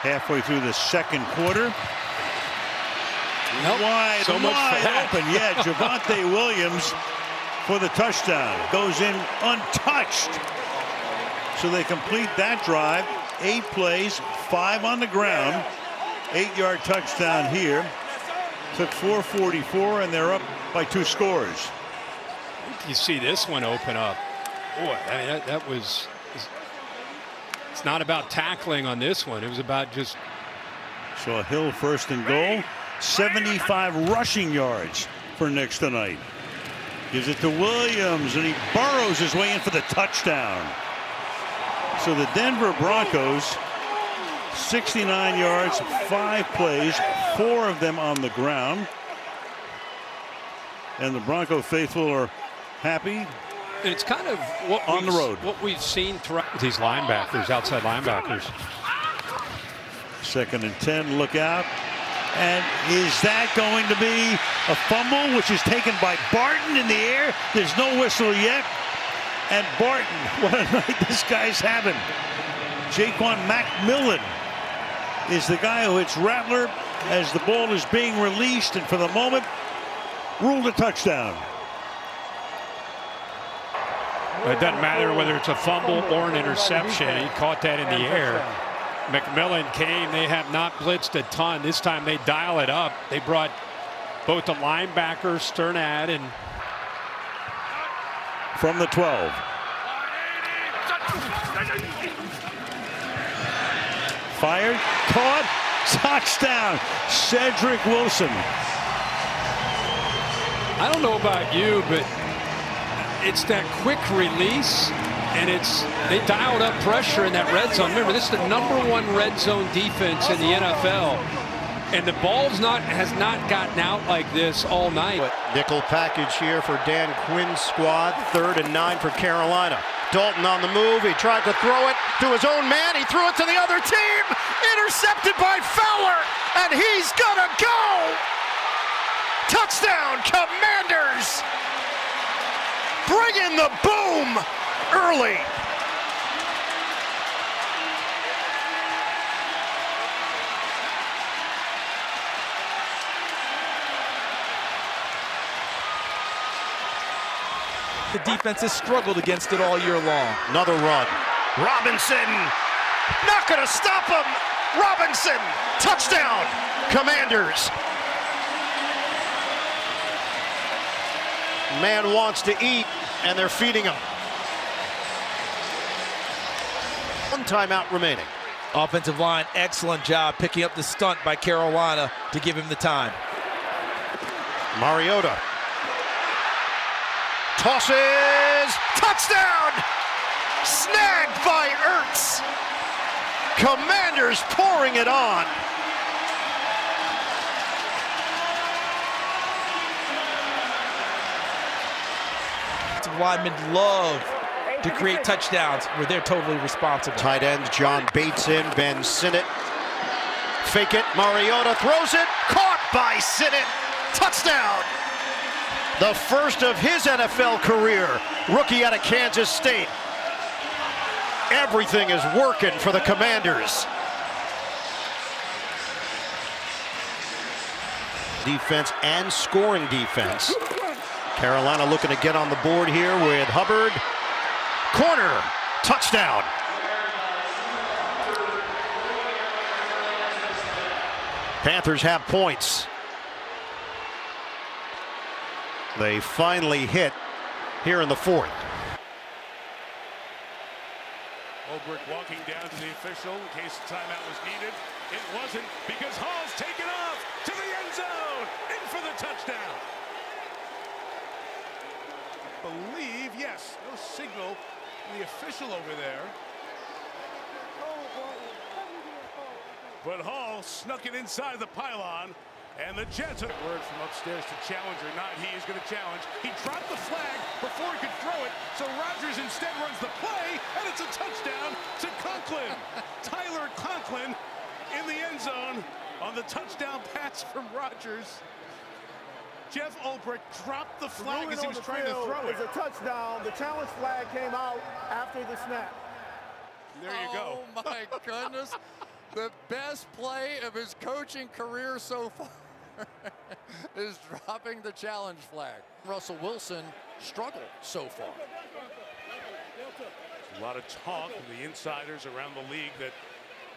Halfway through the second quarter. Nope. Wide open. Yeah, Javonte Williams for the touchdown. Goes in untouched. So they complete that drive. 8 plays, 5 on the ground. 8-yard touchdown here. Took 4:44, and they're up by 2 scores. You see this one open up. Boy, I mean, that was. It's not about tackling on this one. It was about just. So Hill first and goal. 75 rushing yards for Knicks tonight. Gives it to Williams, and he burrows his way in for the touchdown. So the Denver Broncos, 69 yards, 5 plays, 4 of them on the ground. And the Bronco faithful are happy. And it's kind of what on the road. What we've seen throughout these linebackers, outside linebackers. 2nd and 10, look out. And is that going to be a fumble, which is taken by Barton in the air? There's no whistle yet. And Barton, what a night this guy's having. Jaquan McMillan is the guy who hits Rattler as the ball is being released, and for the moment, ruled a touchdown. It doesn't matter whether it's a fumble or an interception. He caught that in the air. McMillan came. They have not blitzed a ton. This time they dial it up. They brought both the linebackers, Sternad, and from the 12. Fired, caught, touchdown, Cedric Wilson. I don't know about you, but it's that quick release, and they dialed up pressure in that red zone. Remember, this is the #1 red zone defense in the NFL, and the ball's has not gotten out like this all night. Nickel package here for Dan Quinn's squad. 3rd and 9 for Carolina. Dalton on the move. He tried to throw it to his own man. He threw it to the other team. Intercepted by Fowler, and he's gonna go. Touchdown, Commanders. Bring in the boom early. The defense has struggled against it all year long. Another run. Robinson, not gonna stop him. Robinson, touchdown, Commanders. Man wants to eat, and they're feeding him. 1 timeout remaining. Offensive line, excellent job picking up the stunt by Carolina to give him the time. Mariota tosses, touchdown! Snagged by Ertz. Commanders pouring it on. Linemen love to create touchdowns where they're totally responsible. Tight end John Bates in, Ben Sinnott. Fake it, Mariota throws it, caught by Sinnott. Touchdown! The first of his NFL career, rookie out of Kansas State. Everything is working for the Commanders. Defense and scoring defense. Carolina looking to get on the board here with Hubbard. Corner, touchdown. Panthers have points. They finally hit here in the 4th. Ulbrich walking down to the official in case the timeout was needed. It wasn't, because Hall's taken off to the end zone, in for the touchdown. Believe, yes, no signal from the official over there. But Hall snuck it inside the pylon, and the Jets took word from upstairs to challenge or not. He is going to challenge. He dropped the flag before he could throw it, so Rodgers instead runs the play, and it's a touchdown to Conklin. Tyler Conklin in the end zone on the touchdown pass from Rodgers. Jeff Ulbrich dropped the flag as he was trying to throw it. It's a touchdown. The challenge flag came out after the snap. There you go. Oh my goodness. The best play of his coaching career so far is dropping the challenge flag. Russell Wilson struggled so far. A lot of talk from the insiders around the league that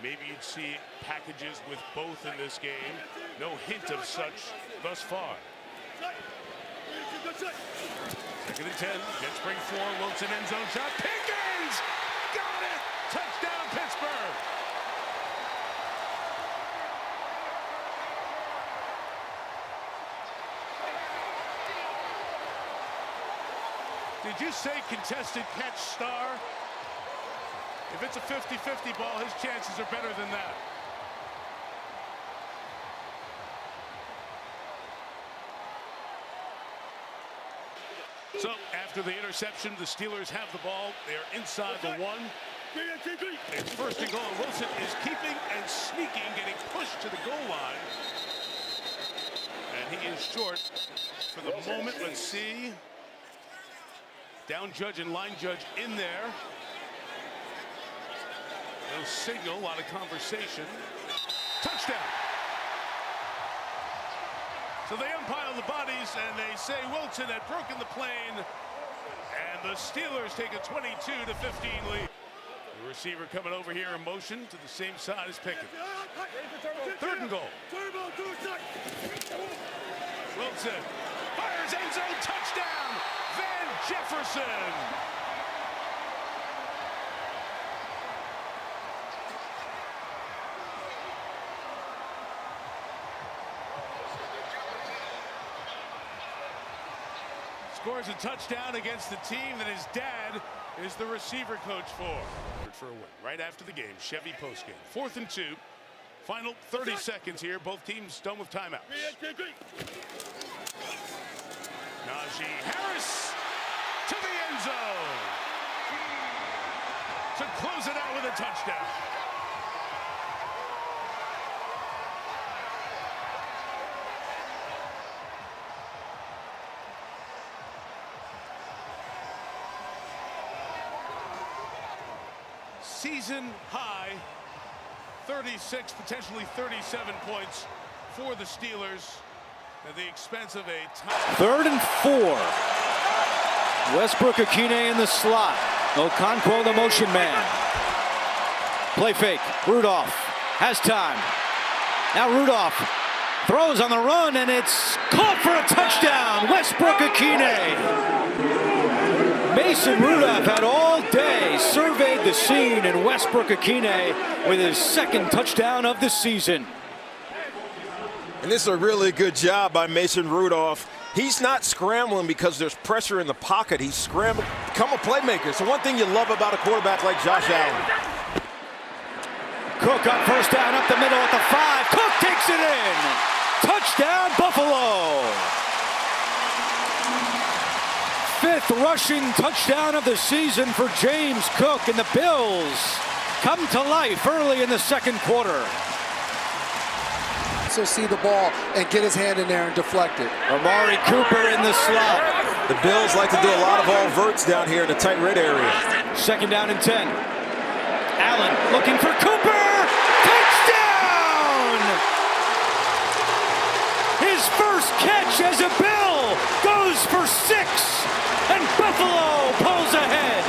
maybe you'd see packages with both in this game. No hint of such thus far. 2nd and 10. Jets bring 4. Wilson end zone shot. Pickens! Got it! Touchdown Pittsburgh! Did you say contested catch star? If it's a 50-50 ball, his chances are better than that. So after the interception, the Steelers have the ball. They're inside the 1. It's 1st and goal. Wilson is keeping and sneaking, getting pushed to the goal line. And he is short for the moment. Let's see. Down judge and line judge in there. No signal, a lot of conversation. Touchdown. So they umpire the bodies and they say Wilson had broken the plane. And the Steelers take a 22-15 lead. The receiver coming over here in motion to the same side as Pickens. 3rd and goal. Wilson fires end zone touchdown. Van Jefferson. Scores a touchdown against the team that his dad is the receiver coach for a win. Right after the game, Chevy postgame. 4th and 2. Final 30 seconds here. Both teams done with timeouts. Najee Harris to the end zone to close it out with a touchdown. Season high 36, potentially 37 points for the Steelers at the expense of a tie. 3rd and 4. Westbrook-Ikhine in the slot. Okonkwo the motion man. Play fake. Rudolph has time. Now Rudolph throws on the run and it's caught for a touchdown. Westbrook-Ikhine. Mason Rudolph had all day surveyed the scene, and Westbrook-Ikhine with his 2nd touchdown of the season. And this is a really good job by Mason Rudolph. He's not scrambling because there's pressure in the pocket. He's scrambling, become a playmaker. So one thing you love about a quarterback like Josh Allen. Cook on 1st down up the middle at the 5. Cook takes it in. Touchdown Buffalo. 5th rushing touchdown of the season for James Cook, and the Bills come to life early in the 2nd quarter. So see the ball and get his hand in there and deflect it. Amari Cooper in the slot. The Bills like to do a lot of all verts down here in the tight red area. 2nd down and 10. Allen looking for Cooper. Touchdown! His first catch as a Bill goes for 6. And Buffalo pulls ahead.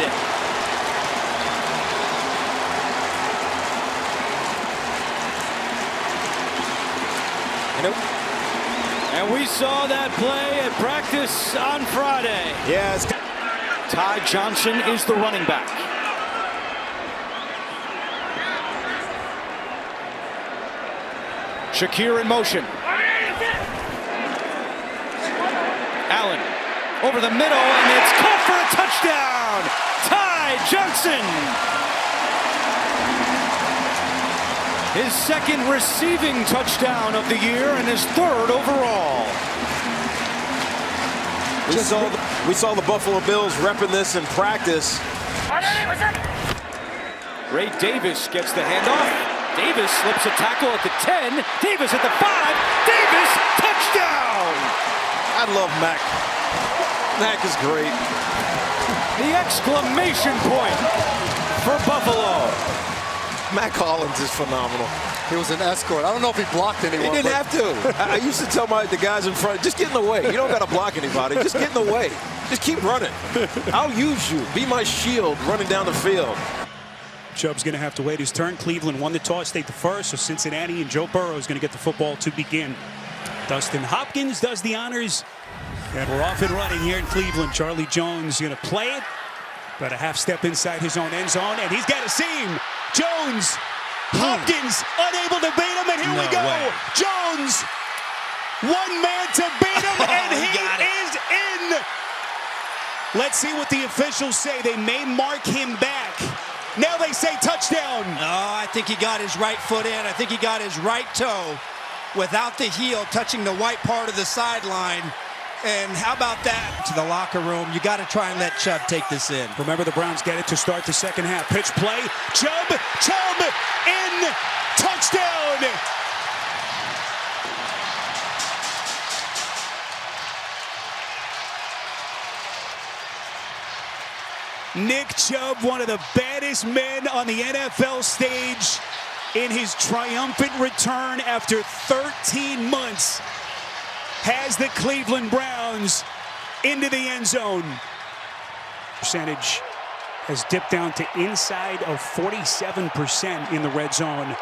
And we saw that play at practice on Friday. Yes. Ty Johnson is the running back. Shakir in motion. Allen over the middle, and it's caught for a touchdown. Ty Johnson. His 2nd receiving touchdown of the year and his 3rd overall. We saw the Buffalo Bills repping this in practice. Ray Davis gets the handoff. Davis slips a tackle at the 10. Davis at the 5. Davis, touchdown! I love Mac. Mac is great. The exclamation point for Buffalo. Mac Hollins is phenomenal. He was an escort. I don't know if he blocked anyone. He didn't have to. I used to tell the guys in front, just get in the way. You don't got to block anybody. Just get in the way. Just keep running. I'll use you. Be my shield running down the field. Chubb's going to have to wait his turn. Cleveland won the toss, stayed the first, so Cincinnati and Joe Burrow is going to get the football to begin. Dustin Hopkins does the honors, and we're off and running here in Cleveland. Charlie Jones going to play it, about a half step inside his own end zone, and he's got a seam. Jones, Hopkins unable to beat him, and here we go. Jones, one man to beat him, and he is in. Let's see what the officials say. They may mark him back. Now they say touchdown. Oh, I think he got his right foot in. I think he got his right toe without the heel touching the white part of the sideline. And how about that? To the locker room. You got to try and let Chubb take this in. Remember, the Browns get it to start the second half. Pitch play. Chubb in. Touchdown. Nick Chubb, one of the baddest men on the NFL stage, in his triumphant return after 13 months, has the Cleveland Browns into the end zone. Percentage has dipped down to inside of 47% in the red zone.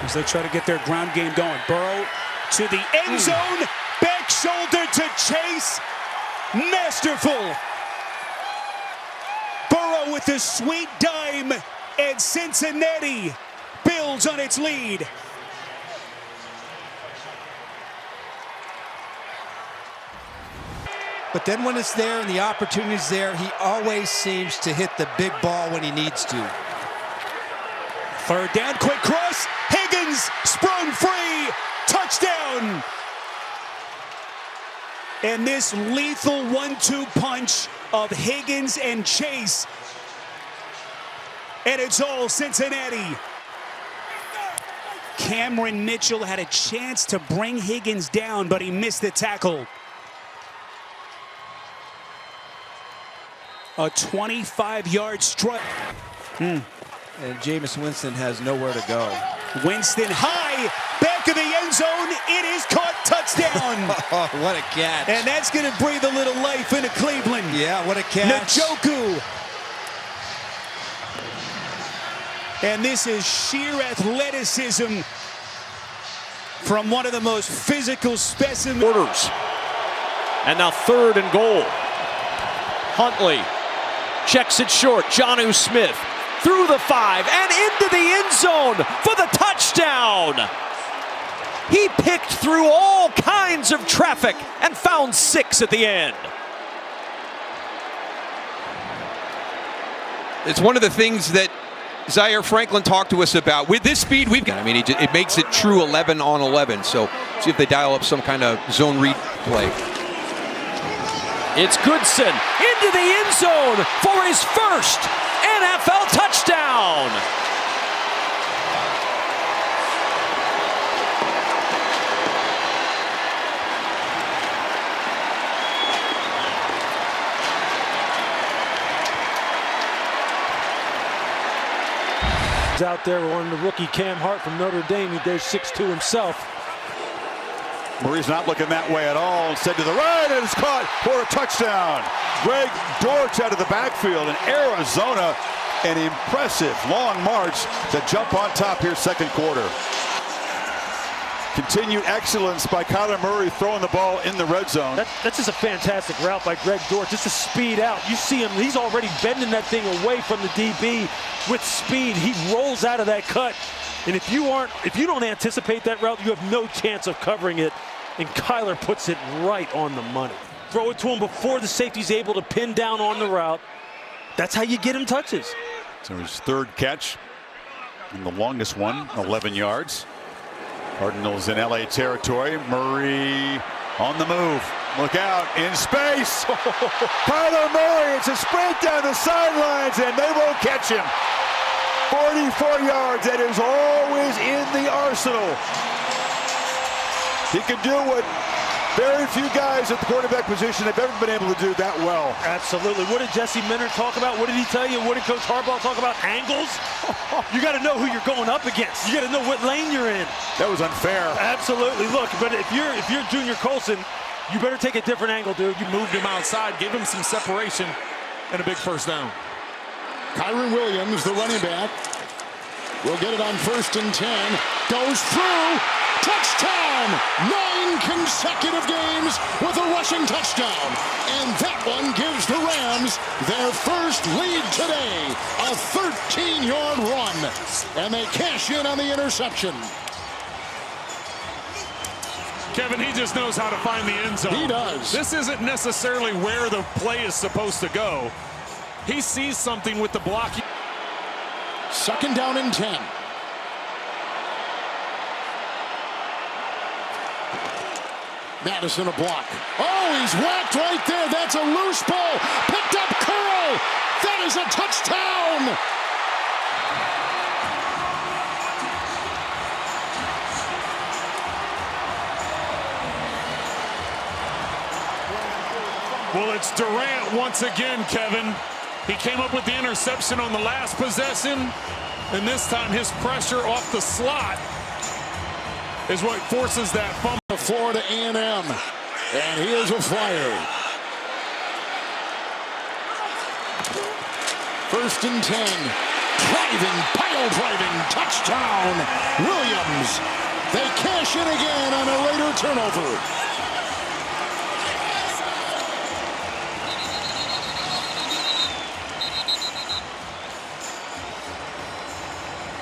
As they try to get their ground game going. Burrow to the end zone. Back shoulder to Chase. Masterful. Burrow with the sweet dime, and Cincinnati builds on its lead. But then when it's there and the opportunity's there, he always seems to hit the big ball when he needs to. Third down, quick cross. Higgins sprung free. Touchdown. And this lethal 1-2 punch of Higgins and Chase. And it's all Cincinnati. Cameron Mitchell had a chance to bring Higgins down, but he missed the tackle. A 25-yard strike. And Jameis Winston has nowhere to go. Winston high, back of the end zone. It is caught, touchdown. Oh, what a catch. And that's going to breathe a little life into Cleveland. Yeah, what a catch. Njoku. And this is sheer athleticism from one of the most physical specimens. Orders. And now 3rd and goal. Huntley checks it short. Jonnu Smith through the 5 and into the end zone for the touchdown. He picked through all kinds of traffic and found 6 at the end. It's one of the things that Zaire Franklin talked to us about. With this speed we've got, I mean, it makes it true 11 on 11. So see if they dial up some kind of zone read play. It's Goodson into the end zone for his first NFL touchdown. Out there on the rookie Cam Hart from Notre Dame. He does 6'2" himself. Murray's not looking that way at all. Instead to the right, and it's caught for a touchdown. Greg Dortch out of the backfield in Arizona. An impressive long march to jump on top here second quarter. Continued excellence by Kyler Murray throwing the ball in the red zone. That's just a fantastic route by Greg Dortch, just to speed out. You see him, he's already bending that thing away from the DB with speed. He rolls out of that cut. And if you don't anticipate that route, you have no chance of covering it. And Kyler puts it right on the money. Throw it to him before the safety's able to pin down on the route. That's how you get him touches. So his 3rd catch and the longest one, 11 yards. Cardinals in LA territory. Murray on the move. Look out, in space. Kyler Murray, it's a sprint down the sidelines, and they won't catch him. 44 yards, that is always in the arsenal. He can do what Very few guys at the quarterback position have ever been able to do that well. Absolutely. What did Jesse Minter talk about? What did he tell you? What did Coach Harbaugh talk about? Angles? You got to know who you're going up against. You got to know what lane you're in. That was unfair. Absolutely. Look, but if you're Junior Colson, you better take a different angle, dude. You moved him outside, gave him some separation, and a big first down. Kyron Williams, the running back, will get it on 1st and 10. Goes through. Touchdown! 9 consecutive games with a rushing touchdown. And that one gives the Rams their first lead today. A 13-yard run. And they cash in on the interception. Kevin, he just knows how to find the end zone. He does. This isn't necessarily where the play is supposed to go. He sees something with the block. 2nd down and 10. Madison a block. Oh, he's whacked right there. That's a loose ball. Picked up Curl. That is a touchdown. Well, it's Durant once again, Kevin. He came up with the interception on the last possession, and this time his pressure off the slot is what forces that fumble. Florida A&M, and he is a flyer. 1st and 10. Pile driving, touchdown, Williams. They cash in again on a later turnover.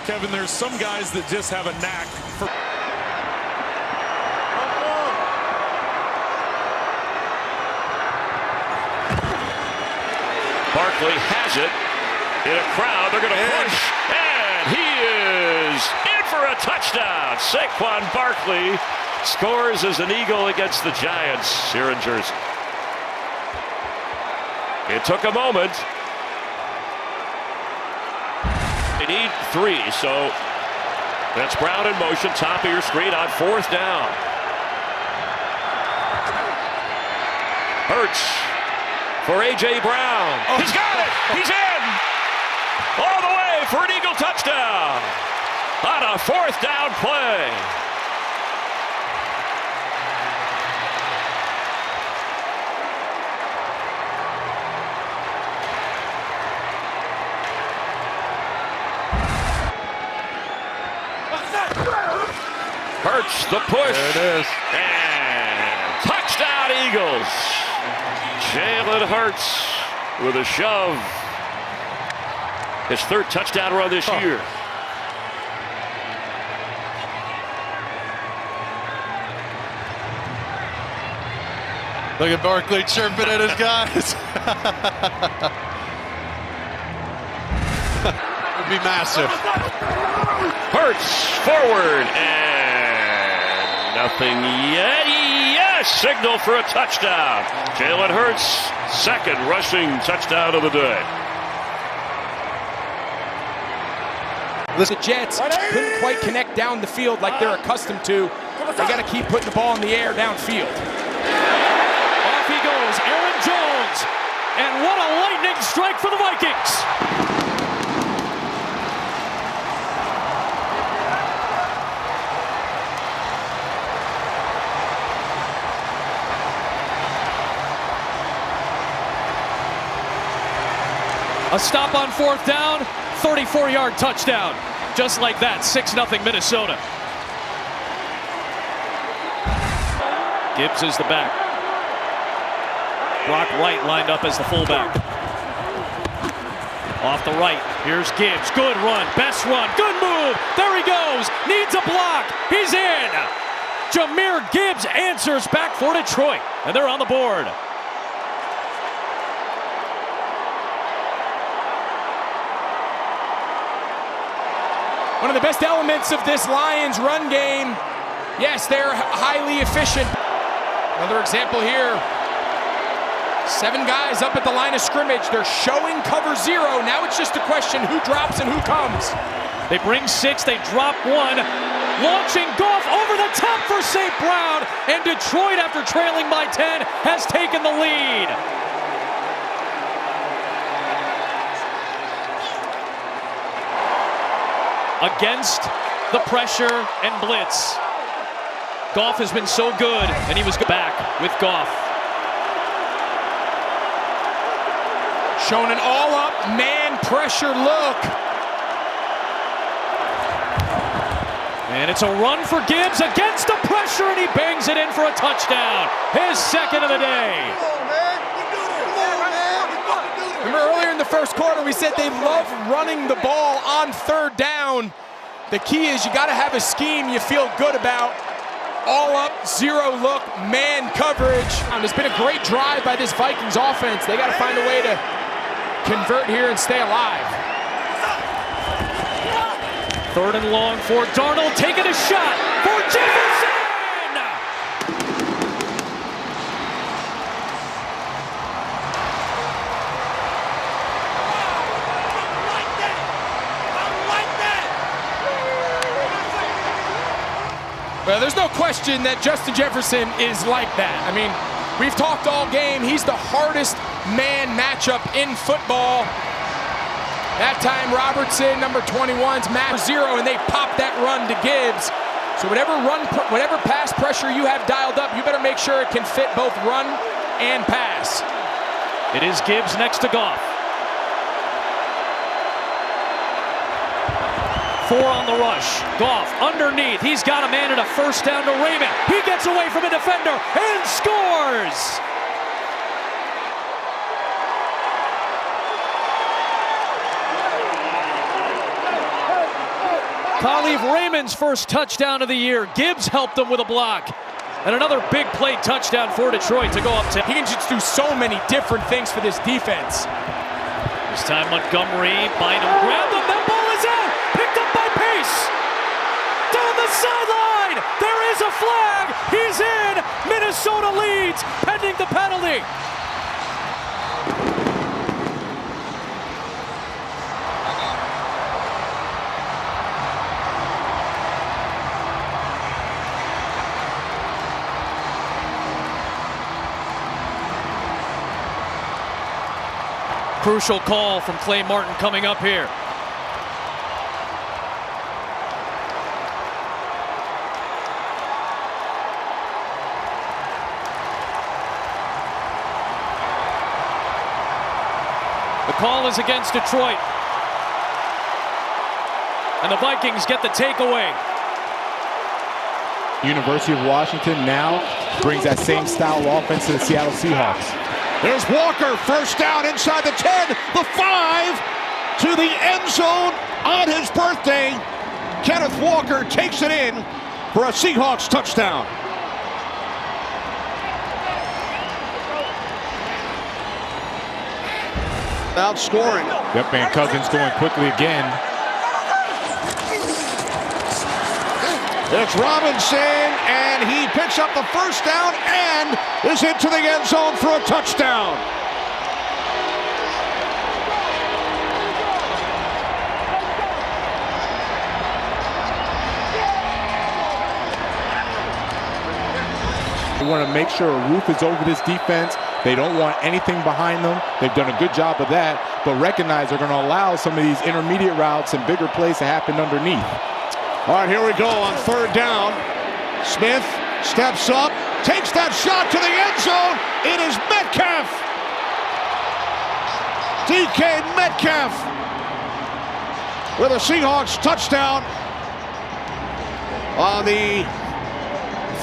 Kevin, there's some guys that just have a knack for... Barkley has it in a crowd. They're going to push, and he is in for a touchdown. Saquon Barkley scores as an Eagle against the Giants here in Jersey. It took a moment. They need 3, so that's Brown in motion, top of your screen on 4th down. Hurts for A.J. Brown. Oh. He's got it. He's in. All the way for an Eagle touchdown on a 4th down play. Hurts the push. There it is. And touchdown Eagles. Jalen Hurts with a shove. His 3rd touchdown run this year. Look at Barkley chirping at his guys. Would be massive. Hurts forward and nothing yet. Yes, signal for a touchdown. Jalen Hurts, 2nd rushing touchdown of the day. The Jets couldn't quite connect down the field like they're accustomed to. They got to keep putting the ball in the air downfield. Off he goes, Aaron Jones. And what a lightning strike for the Vikings. A stop on 4th down, 34-yard touchdown. Just like that, 6-0 Minnesota. Gibbs is the back. Brock Wright lined up as the fullback. Off the right, here's Gibbs. Good run, best run, good move. There he goes, needs a block. He's in. Jahmyr Gibbs answers back for Detroit, and they're on the board. One of the best elements of this Lions run game. Yes, they're highly efficient. Another example here. 7 guys up at the line of scrimmage. They're showing cover 0. Now it's just a question who drops and who comes. They bring 6, they drop 1. Launching Goff over the top for St. Brown. And Detroit, after trailing by 10, has taken the lead. Against the pressure and blitz. Goff has been so good, and he was back with Goff. Showing an all-up man pressure look. And it's a run for Gibbs against the pressure, and he bangs it in for a touchdown. His second of the day. Remember earlier in the first quarter, we said they love running the ball on third down. The key is you got to have a scheme you feel good about. All up, zero look, man coverage. It's been a great drive by this Vikings offense. They got to find a way to convert here and stay alive. 3rd and long for Darnold, taking a shot for Jefferson! Well, there's no question that Justin Jefferson is like that. I mean, we've talked all game. He's the hardest man matchup in football. That time, Robertson, number 21's match 0, and they pop that run to Gibbs. So whatever pass pressure you have dialed up, you better make sure it can fit both run and pass. It is Gibbs next to Goff. 4 on the rush. Goff underneath. He's got a man and a first down to Raymond. He gets away from a defender and scores! Khalif Raymond's first touchdown of the year. Gibbs helped him with a block. And another big play touchdown for Detroit to go up 10. He can just do so many different things for this defense. This time Montgomery, Bynum grabbed him. That ball is out. Picked up by Pace. Down the sideline. There is a flag. He's in. Minnesota leads pending the penalty. Crucial call from Clay Martin coming up here. The call is against Detroit. And the Vikings get the takeaway. University of Washington now brings that same style of offense to the Seattle Seahawks. There's Walker, first down inside the 10, the 5, to the end zone on his birthday. Kenneth Walker takes it in for a Seahawks touchdown. Outscoring. Yep, and Cousins going quickly again. It's Robinson, and he picks up the first down and is into the end zone for a touchdown. We want to make sure a roof is over this defense. They don't want anything behind them. They've done a good job of that, but recognize they're going to allow some of these intermediate routes and bigger plays to happen underneath. All right, here we go on third down. Smith steps up, takes that shot to the end zone. It is Metcalf. DK Metcalf with a Seahawks touchdown on the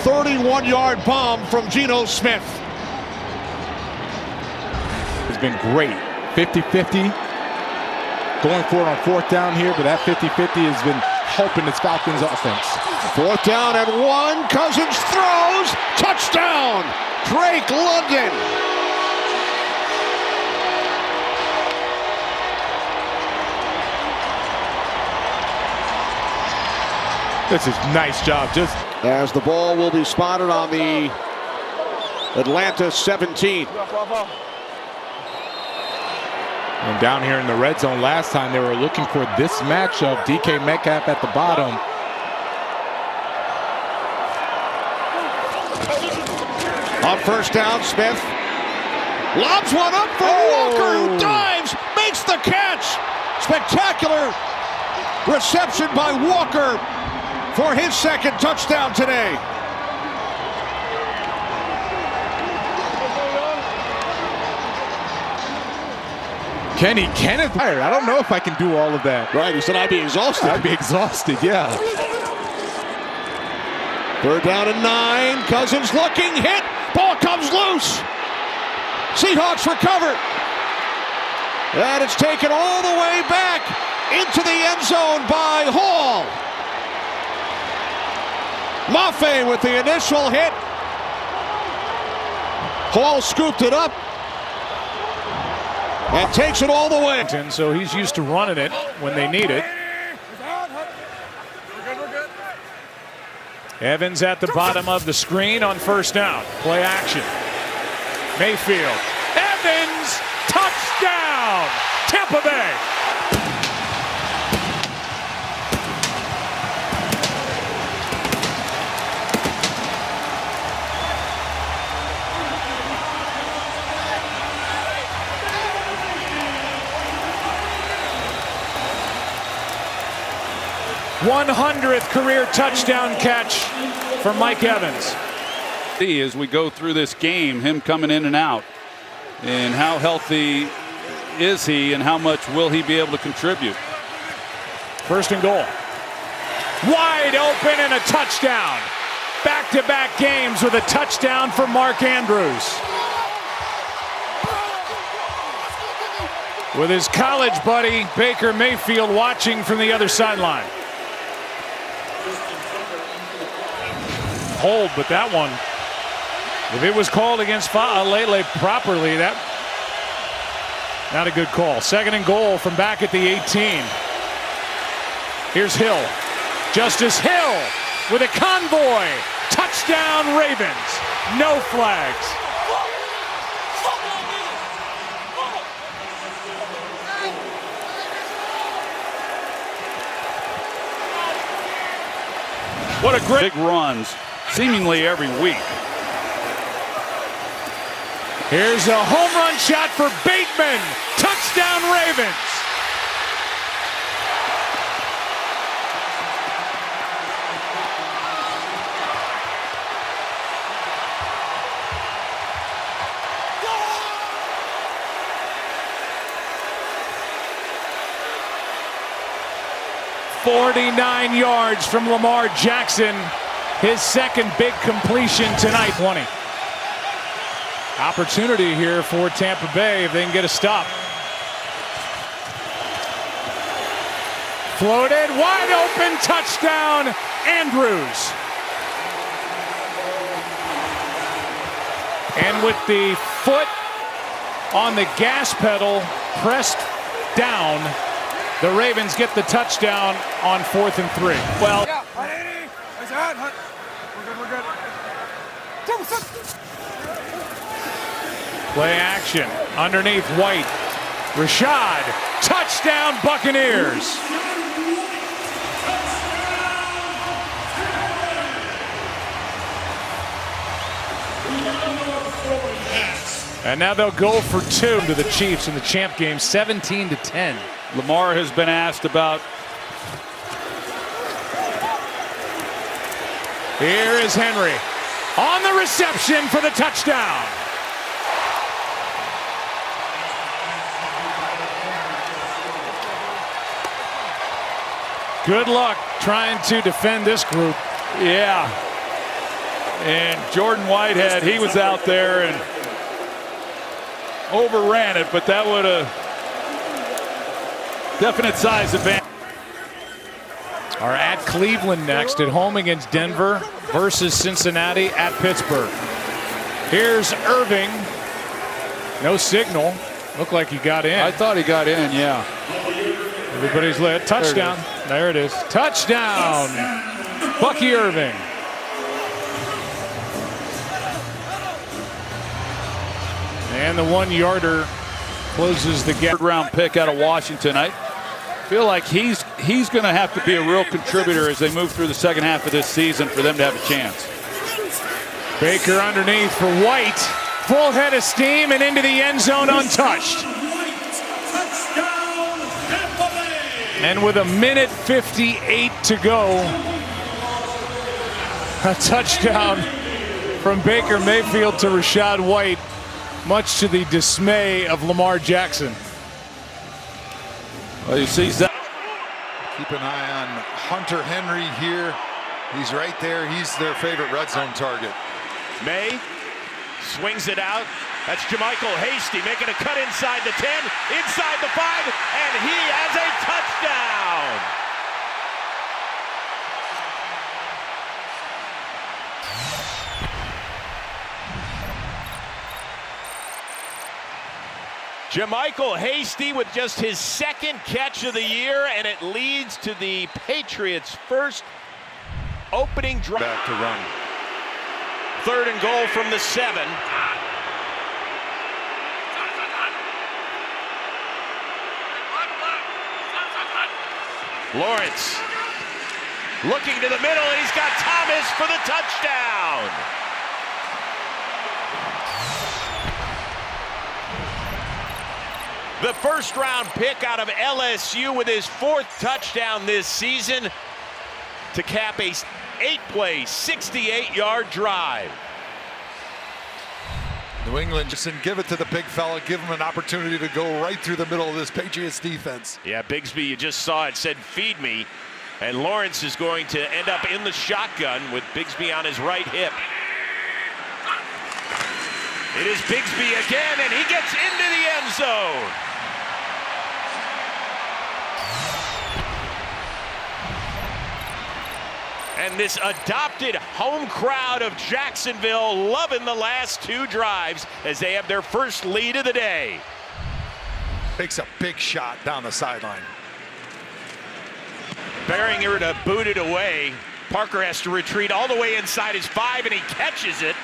31-yard bomb from Geno Smith. It's been great. 50-50. Going for it on fourth down here, but that 50-50 has been helping this Falcons offense. Fourth down and 1. Cousins throws. Touchdown. Drake London. This is nice job. Just as the ball will be spotted on the Atlanta 17. And down here in the red zone last time, they were looking for this matchup. DK Metcalf at the bottom. On first down, Smith lobs one up for Walker, who dives, makes the catch. Spectacular reception by Walker for his second touchdown today. Kenny Kenneth. I don't know if I can do all of that. Right, he said I'd be exhausted. I'd be exhausted, yeah. Third down and 9. Cousins looking, hit. Ball comes loose. Seahawks recover. And it's taken all the way back into the end zone by Hall. Maffei with the initial hit. Hall scooped it up and takes it all the way. So he's used to running it when they need it. Evans at the bottom of the screen on first down. Play action. Mayfield. Evans, touchdown, Tampa Bay. #100th career touchdown catch for Mike Evans. As we go through this game, him coming in and out, and how healthy is he, and how much will he be able to contribute? First and goal. Wide open and a touchdown. Back-to-back games with a touchdown for Mark Andrews. With his college buddy, Baker Mayfield, watching from the other sideline. Hold, but that one, if it was called against Lele properly, that not a good call. Second and goal from back at the 18. Here's Hill. Justice Hill with a convoy. Touchdown Ravens. No flags. What a great big runs, seemingly every week. Here's a home run shot for Bateman. Touchdown Ravens. .49 yards from Lamar Jackson. His second big completion tonight. 20. Opportunity here for Tampa Bay if they can get a stop. Floated, wide open, touchdown, Andrews. And with the foot on the gas pedal pressed down, the Ravens get the touchdown on 4th and 3. Well, play action underneath White. Rashad, touchdown Buccaneers. And now they'll go for 2 to the Chiefs in the champ game, 17-10. Lamar has been asked about. Here is Henry on the reception for the touchdown. Good luck trying to defend this group. Yeah. And Jordan Whitehead, he was out there and overran it, but that would have definite size advantage. Are at Cleveland next, at home against Denver versus Cincinnati at Pittsburgh. Here's Irving. No signal. Looked like he got in. I thought he got in, yeah. Everybody's lit. Touchdown. There it is. Touchdown. Bucky Irving. And the 1-yarder closes the gap. Third-round pick out of Washington. I feel like he's going to have to be a real contributor as they move through the second half of this season for them to have a chance. Baker underneath for White. Full head of steam and into the end zone untouched. And with 1:58 to go, a touchdown from Baker Mayfield to Rachaad White, much to the dismay of Lamar Jackson. Well, you see that. Keep an eye on Hunter Henry here. He's right there. He's their favorite red zone target. May swings it out. That's JaMychal Hasty making a cut inside the 10, inside the 5, and he has a touchdown. JaMychal Hasty with just his second catch of the year, and it leads to the Patriots' first opening drive. Back to run. 3rd and goal from the 7. Lawrence looking to the middle, and he's got Thomas for the touchdown. The first-round pick out of LSU with his 4th touchdown this season to cap a 8-play, 68-yard drive. New England just didn't give it to the big fella, give him an opportunity to go right through the middle of this Patriots defense. Yeah, Bigsby, you just saw it, said feed me. And Lawrence is going to end up in the shotgun with Bigsby on his right hip. It is Bigsby again, and he gets into the end zone. And this adopted home crowd of Jacksonville loving the last 2 drives as they have their first lead of the day. Takes a big shot down the sideline. Beringer to boot it away. Parker has to retreat all the way inside his 5, and he catches it.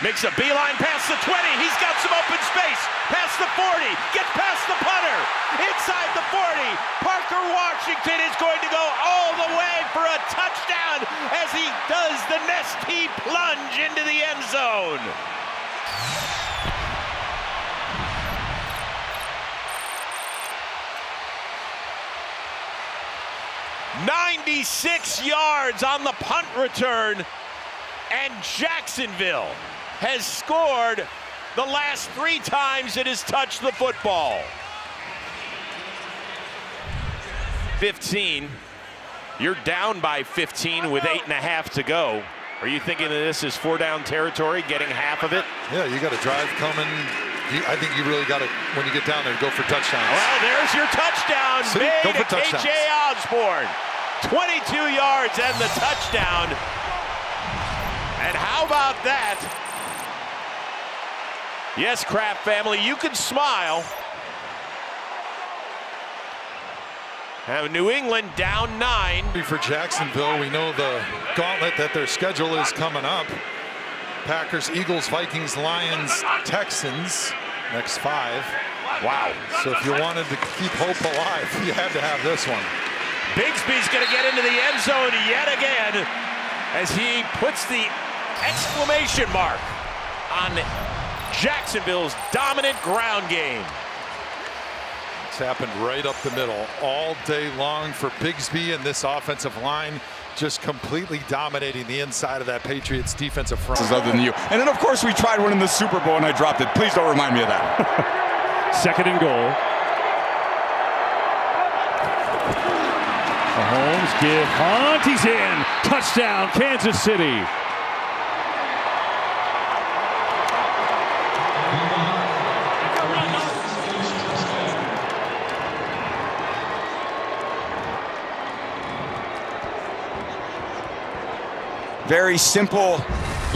Makes a beeline past the 20. He's got some open space. Past the 40. Gets past the punter. Inside the 40. Parker Washington is going to go all the way for a touchdown as he does the Nestea plunge into the end zone. "96 yards on the punt return, and Jacksonville has scored the last 3 times it has touched the football." 15. You're down by 15 with 8.5 to go. Are you thinking that this is 4-down territory, getting half of it? Yeah, you got a drive coming. I think you really got to, when you get down there, go for touchdowns. Well, there's your touchdown. See, made go for to touchdowns. KJ Osborne. 22 yards and the touchdown. And how about that? Yes, Kraft family, you can smile. Now New England down 9. For Jacksonville, we know the gauntlet that their schedule is coming up. Packers, Eagles, Vikings, Lions, Texans, next 5. Wow. So if you wanted to keep hope alive, you had to have this one. Bigsby's going to get into the end zone yet again as he puts the exclamation mark on Jacksonville's dominant ground game. It's happened right up the middle all day long for Bigsby and this offensive line, just completely dominating the inside of that Patriots defensive front. Other than you. And then, of course, we tried winning the Super Bowl and I dropped it. Please don't remind me of that. 2nd and goal. Mahomes give Hunt. He's in. Touchdown, Kansas City. Very simple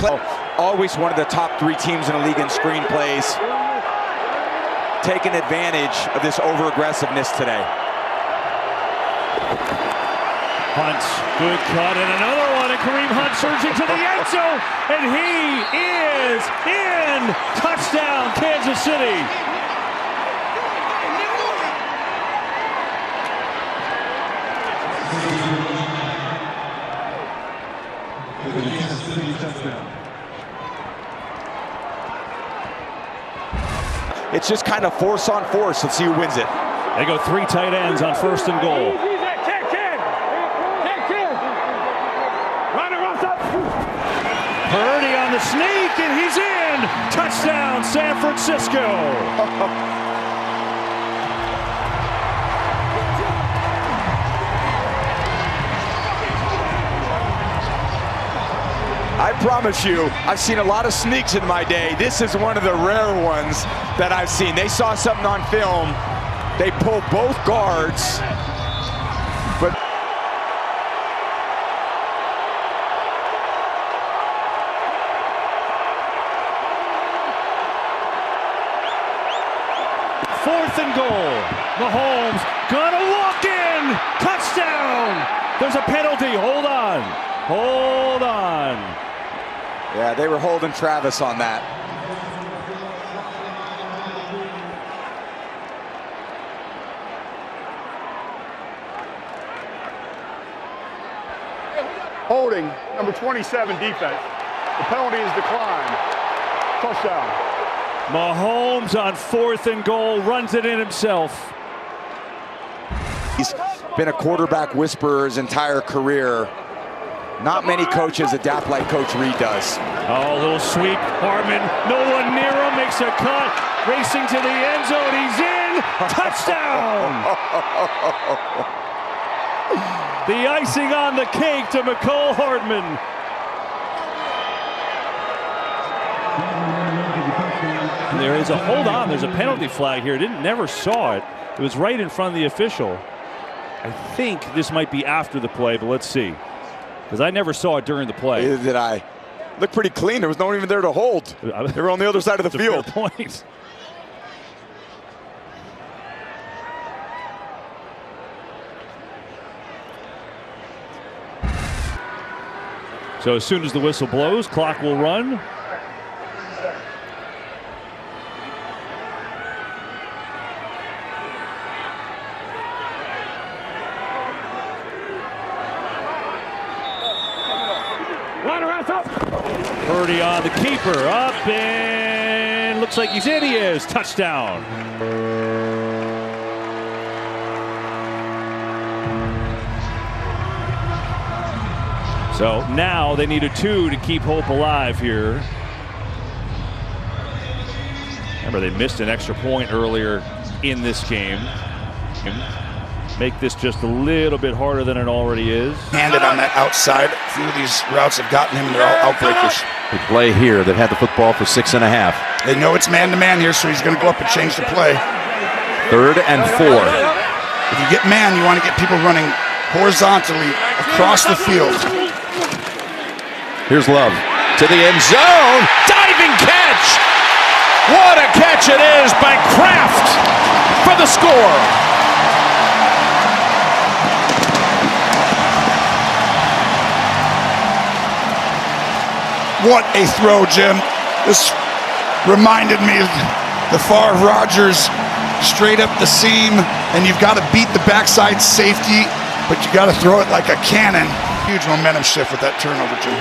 play. Always one of the top 3 teams in the league in screenplays. Taking advantage of this over-aggressiveness today. Hunt, good cut, and another one, and Kareem Hunt surging to the end zone, and he is in. Touchdown, Kansas City. It's just kind of force on force. Let's see who wins it. They go 3 tight ends on 1st and goal. Purdy on the sneak, and he's in. Touchdown, San Francisco. I promise you, I've seen a lot of sneaks in my day. This is one of the rare ones that I've seen. They saw something on film. They pulled both guards, but 4th and goal. Mahomes gonna walk in. Touchdown. There's a penalty. Hold on. Hold on. yeah, they were holding Travis on that. Holding, number 27 defense. The penalty is declined. Touchdown. Mahomes on 4th and goal, runs it in himself. He's been a quarterback whisperer his entire career. Not many coaches adapt like Coach Reed does. Oh, little sweep. Hartman, no one near him, makes a cut. Racing to the end zone, he's in. Touchdown! The icing on the cake to McCole Hartman. There is a hold on. There's a penalty flag here. Never saw it. It was right in front of the official. I think this might be after the play, but let's see. Because I never saw it during the play. Neither did I. Looked pretty clean. There was no one even there to hold. They were on the other side of the field. Fair point. So as soon as the whistle blows, clock will run. Purdy on the keeper, up and looks like he's in. He is. Touchdown. So now they need a 2 to keep hope alive here. Remember, they missed an extra point earlier in this game. Make this just a little bit harder than it already is. Handed on that outside. A few of these routes have gotten him. They're all outbreakers. They play here. They've had the football for 6.5. They know it's man-to-man here, so he's going to go up and change the play. 3rd and 4. If you get man, you want to get people running horizontally across the field. Here's Love to the end zone. Diving catch! What a catch it is by Kraft for the score. What a throw, Jim. This reminded me of the Favre Rodgers straight up the seam, and you've got to beat the backside safety, but you got to throw it like a cannon. Huge momentum shift with that turnover, Jim.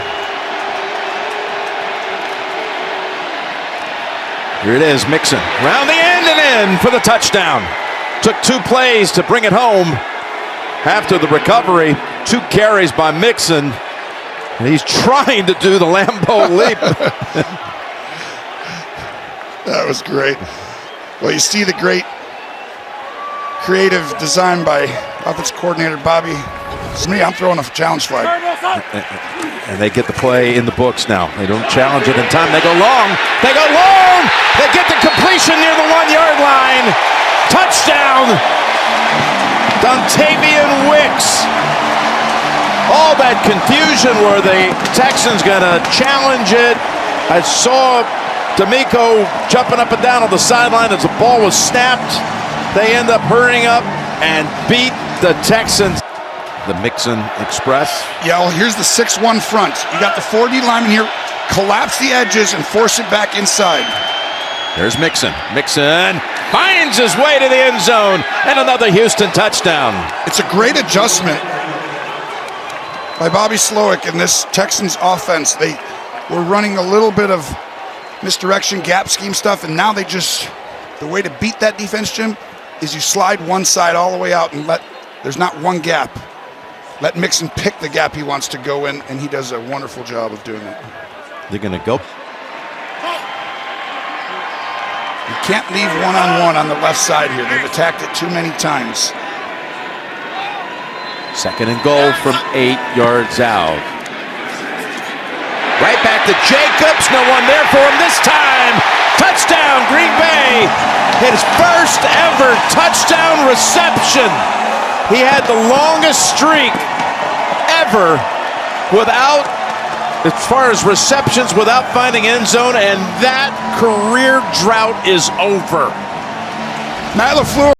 Here it is, Mixon. Round the end and in for the touchdown. Took 2 plays to bring it home. After the recovery, 2 carries by Mixon. And he's trying to do the Lambeau leap. That was great. Well, you see the great creative design by offensive coordinator Bobby. It's me, I'm throwing a challenge flag. And they get the play in the books now. They don't challenge it in time. They go long. They go long. They get the completion near the 1-yard line. Touchdown. Dontavian Wicks. All that confusion. Were the Texans going to challenge it? I saw D'Amico jumping up and down on the sideline as the ball was snapped. They end up hurrying up and beat the Texans. The Mixon Express. Yeah, well, here's the 6-1 front. You got the 4D lineman here. Collapse the edges and force it back inside. There's Mixon. Mixon finds his way to the end zone. And another Houston touchdown. It's a great adjustment by Bobby Slowick in this Texans offense. They were running a little bit of misdirection, gap scheme stuff, and now they just The way to beat that defense, Jim, is you slide one side all the way out and there's not one gap. Let Mixon pick the gap he wants to go in, and he does a wonderful job of doing that. They're going to go. You can't leave one-on-one on the left side here. They've attacked it too many times. 2nd and goal from 8 yards out. Right back to Jacobs. No one there for him this time. Touchdown, Green Bay. His first ever touchdown reception. He had the longest streak ever without, as far as receptions, without finding end zone, and that career drought is over. Matt LaFleur